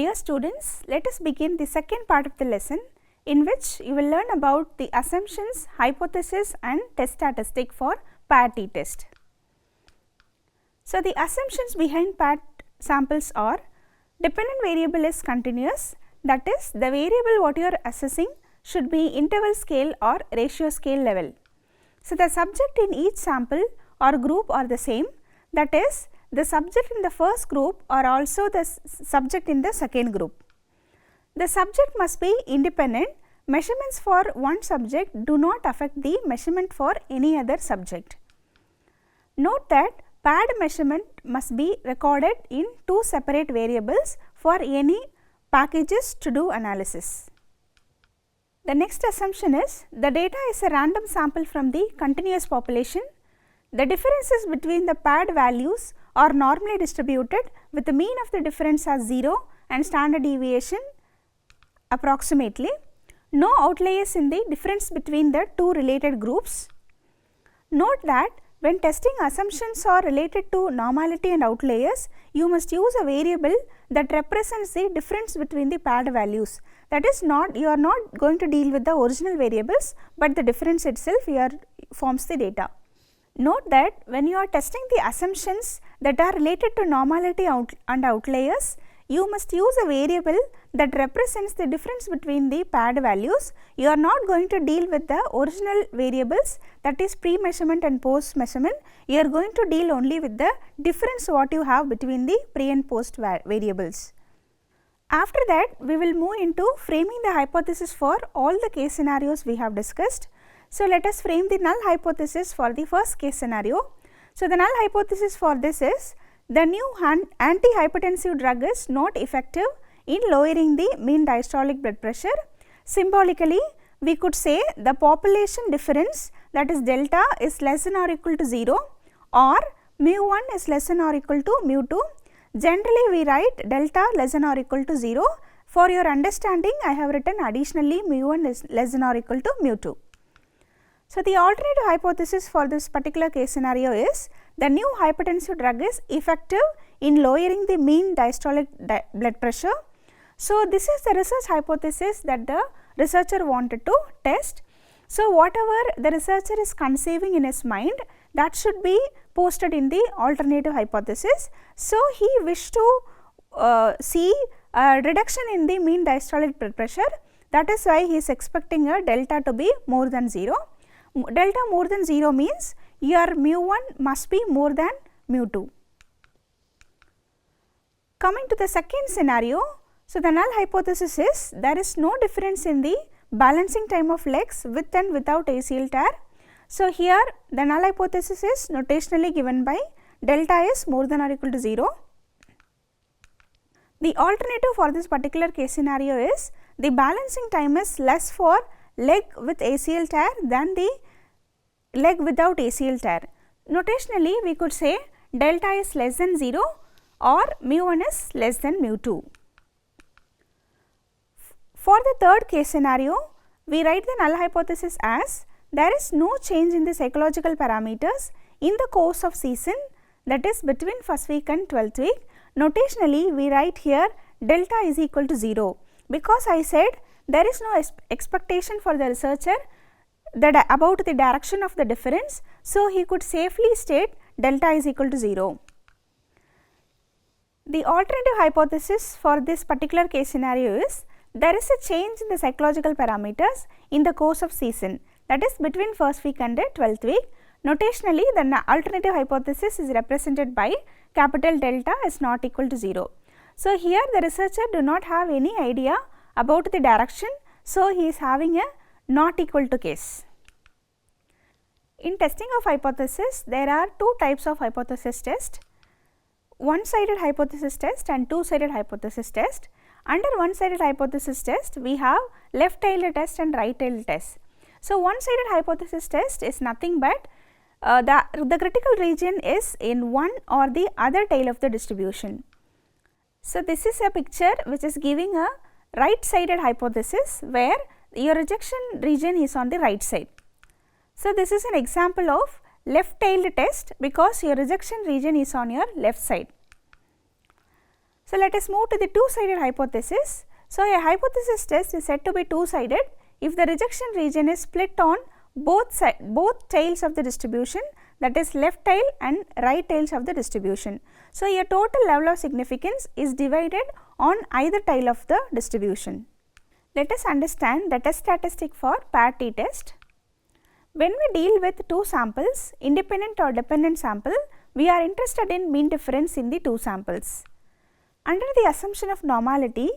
Dear students, let us begin the second part of the lesson, in which you will learn about the assumptions, hypothesis and test statistic for paired t-test. So, the assumptions behind paired samples are: dependent variable is continuous, that is, the variable what you are assessing should be interval scale or ratio scale level. So, the subject in each sample or group are the same, that is, the subject in the first group are also the subject in the second group. The subject must be independent. Measurements for one subject do not affect the measurement for any other subject. Note that paired measurement must be recorded in two separate variables for any packages to do analysis. The next assumption is the data is a random sample from the continuous population. The differences between the paired values are normally distributed with the mean of the difference as 0 and standard deviation approximately. No outliers in the difference between the two related groups. Note that when testing assumptions are related to normality and outliers, you must use a variable that represents the difference between the paired values. That is, you are not going to deal with the original variables, but the difference itself forms the data. Note that when you are testing the assumptions that are related to normality and outliers, you must use a variable that represents the difference between the paired values. You are not going to deal with the original variables, that is pre-measurement and post-measurement. You are going to deal only with the difference what you have between the pre and post variables. After that, we will move into framing the hypothesis for all the case scenarios we have discussed. So, let us frame the null hypothesis for the first case scenario. So, the null hypothesis for this is the new antihypertensive drug is not effective in lowering the mean diastolic blood pressure. Symbolically, we could say the population difference, that is delta, is less than or equal to 0, or mu1 is less than or equal to mu2. Generally, we write delta less than or equal to 0. For your understanding, I have written additionally mu1 is less than or equal to mu2. So, the alternative hypothesis for this particular case scenario is the new hypertensive drug is effective in lowering the mean diastolic blood pressure. So, this is the research hypothesis that the researcher wanted to test. So, whatever the researcher is conceiving in his mind, that should be posted in the alternative hypothesis. So, he wished to see a reduction in the mean diastolic blood pressure. That is why he is expecting a delta to be more than 0. Delta more than 0 means your mu1 must be more than mu2. Coming to the second scenario, so the null hypothesis is there is no difference in the balancing time of legs with and without ACL tear. So, here the null hypothesis is notationally given by delta is more than or equal to 0. The alternative for this particular case scenario is the balancing time is less for leg with ACL tear than the leg without ACL tear. Notationally, we could say delta is less than 0 or mu1 is less than mu2. For the third case scenario, we write the null hypothesis as there is no change in the psychological parameters in the course of season, that is between first week and 12th week. Notationally, we write here delta is equal to 0, because I said there is no expectation for the researcher that about the direction of the difference. So, he could safely state delta is equal to 0. The alternative hypothesis for this particular case scenario is there is a change in the psychological parameters in the course of season, that is between first week and 12th week. Notationally, the alternative hypothesis is represented by capital delta is not equal to 0. So, here the researcher do not have any idea about the direction. So, he is having a not equal to case. In testing of hypothesis, there are two types of hypothesis test: one-sided hypothesis test and two-sided hypothesis test. Under one-sided hypothesis test, we have left-tailed test and right-tailed test. So, one-sided hypothesis test is nothing but the critical region is in one or the other tail of the distribution. So, this is a picture which is giving a right-sided hypothesis where your rejection region is on the right side. So, this is an example of left-tailed test because your rejection region is on your left side. So, So, let us move to the two-sided hypothesis. So, a hypothesis test is said to be two-sided if the rejection region is split on both tails of the distribution, that is left tail and right tails of the distribution. So, a total level of significance is divided on either tail of the distribution. Let us understand the test statistic for paired t-test. When we deal with two samples, independent or dependent sample, we are interested in mean difference in the two samples. Under the assumption of normality,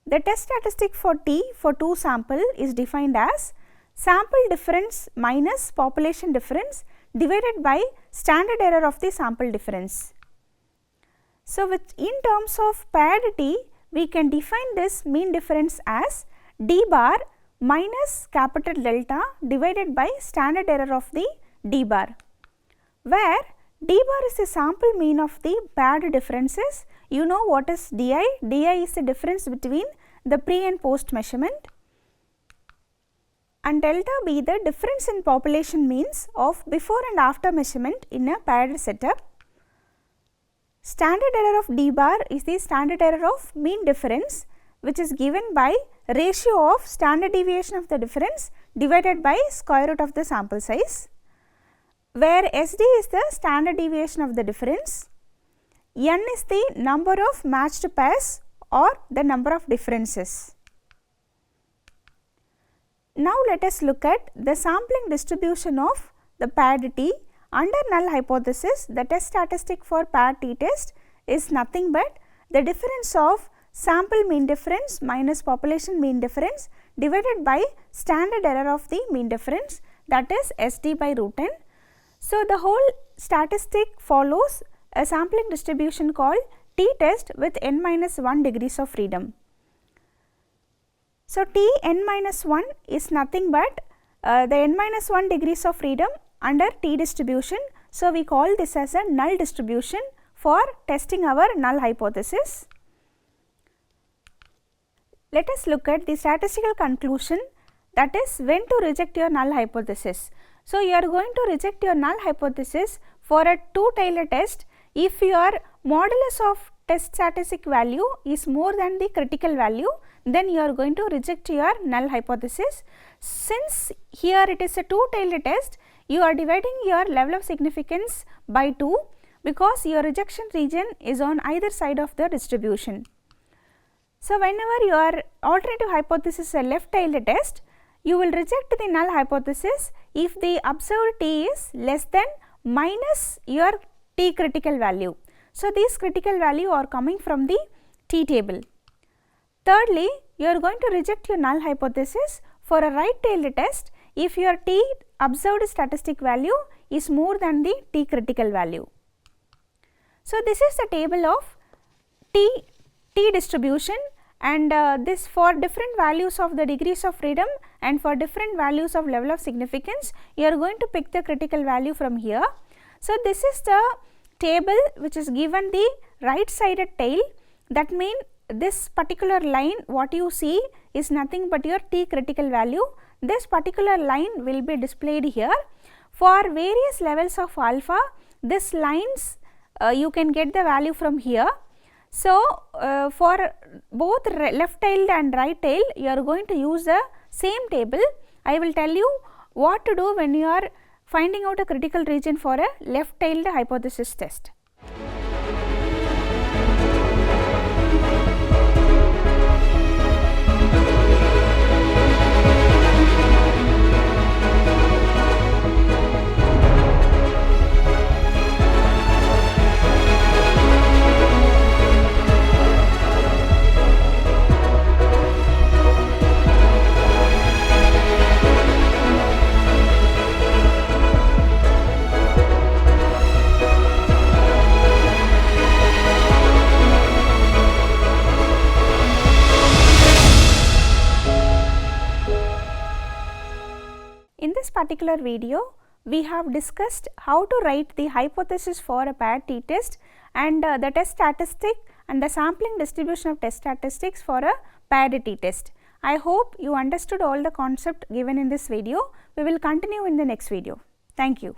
the test statistic for t for two sample is defined as sample difference minus population difference divided by standard error of the sample difference. So, in terms of paired t, we can define this mean difference as d bar minus capital delta divided by standard error of the d bar, where d bar is the sample mean of the paired differences. You know what is di? Di is the difference between the pre and post measurement, and delta be the difference in population means of before and after measurement in a paired setup. Standard error of d bar is the standard error of mean difference, which is given by ratio of standard deviation of the difference divided by square root of the sample size, where SD is the standard deviation of the difference, N is the number of matched pairs or the number of differences. Now, let us look at the sampling distribution of the paired t. Under null hypothesis, the test statistic for paired t-test is nothing but the difference of sample mean difference minus population mean difference divided by standard error of the mean difference, that is SD by root n. So, the whole statistic follows a sampling distribution called t-test with n minus 1 degrees of freedom. So, t n minus 1 is nothing but the n minus 1 degrees of freedom under t distribution. So, we call this as a null distribution for testing our null hypothesis. Let us look at the statistical conclusion, that is when to reject your null hypothesis. So, you are going to reject your null hypothesis for a two-tailed test if your modulus of test statistic value is more than the critical value, then you are going to reject your null hypothesis. Since here it is a two-tailed test, you are dividing your level of significance by 2 because your rejection region is on either side of the distribution. So, whenever your alternative hypothesis is a left-tailed test, you will reject the null hypothesis if the observed t is less than minus your t critical value. So, these critical value are coming from the t table. Thirdly, you are going to reject your null hypothesis for a right-tailed test if your t observed statistic value is more than the t critical value. So, this is the table of t distribution, and this for different values of the degrees of freedom and for different values of level of significance, you are going to pick the critical value from here. So, this is the table which is given the right sided tail, that means this particular line what you see is nothing but your t critical value. This particular line will be displayed here. For various levels of alpha, this lines you can get the value from here. So, for both left tailed and right tail, you are going to use the same table. I will tell you what to do when you are finding out a critical region for a left tailed hypothesis test. In this particular video, we have discussed how to write the hypothesis for a paired t-test and the test statistic and the sampling distribution of test statistics for a paired t-test. I hope you understood all the concept given in this video. We will continue in the next video. Thank you.